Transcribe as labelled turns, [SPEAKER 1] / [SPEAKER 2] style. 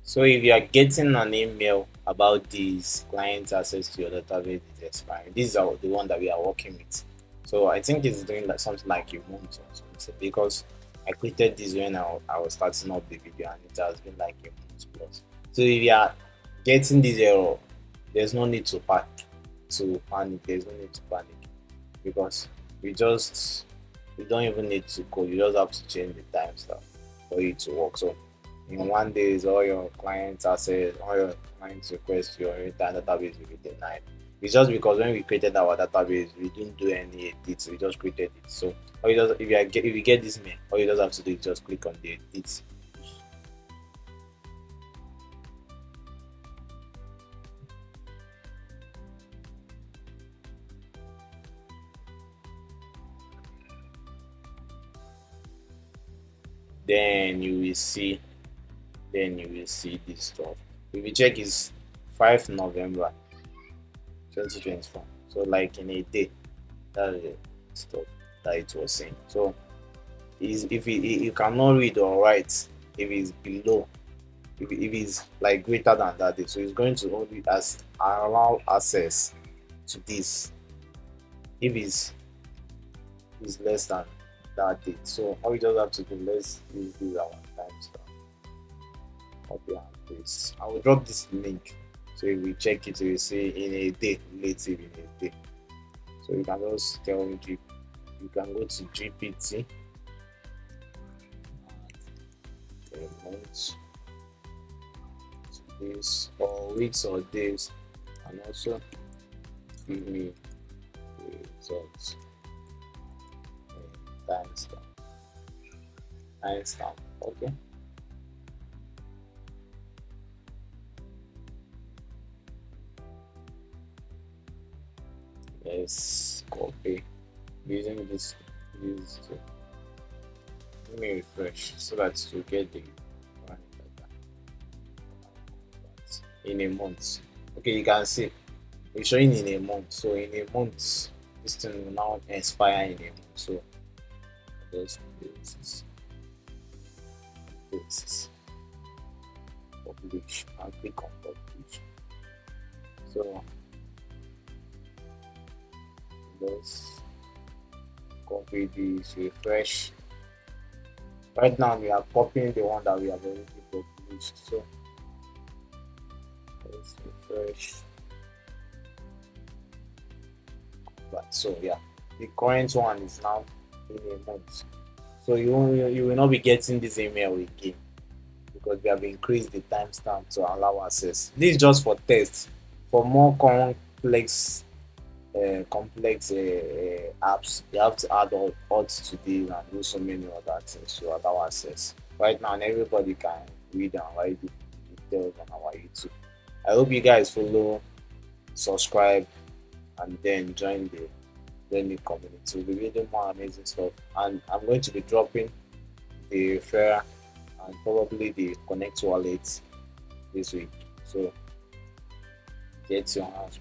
[SPEAKER 1] So if you are getting an email about this client access to your database is expiring, this is the one that we are working with. So I think it's doing like something like a month or something because I created this when I was starting up the video and it has been like a month plus. So if you are getting this error, there's no need to panic. There's no need to panic because we just you don't even need to code. You just have to change the timestamp for it to work. So in one day, is all your clients access, all your clients requests to your entire database will be denied. It's just because when we created our database, we didn't do any edits. We just created it. So all you just if you get this mail, all you just have to do is just click on the edit. Then you will see this stuff. If you check is 5 November 2024. So like in a day, that's the stuff that it was saying. So is if you cannot read or write, if it's below, if it's like greater than that day, so it's going to only as allow access to this if is less than that date. So all we just have to do, let's use this our timestamp. Copy and paste. I will drop this link. So if we check it, we will see in a day, relative in a day. So you can just tell G, you can go to GPT a month, days or weeks or days, and also give me the results. Timestamp. Timestamp. Okay. Let's copy using this to let me refresh so that you get the one in a month. Okay, you can see it's showing in a month. So in a month, this thing will now expire in a month. So just this publish and click on publish. So let's copy this, refresh. Right now we are copying the one that we have already published. So let's refresh. But so yeah, the current one is now in a month. So you will not be getting this email again because we have increased the timestamp to allow access. This is just for tests. For more apps, you have to add odds to this and do so many other things to allow access. Right now, and everybody can read and write the details on our YouTube. I hope you guys follow, subscribe, and then join the community. We'll be reading more amazing stuff, and I'm going to be dropping the referral and probably the connect wallet this week. So get your hands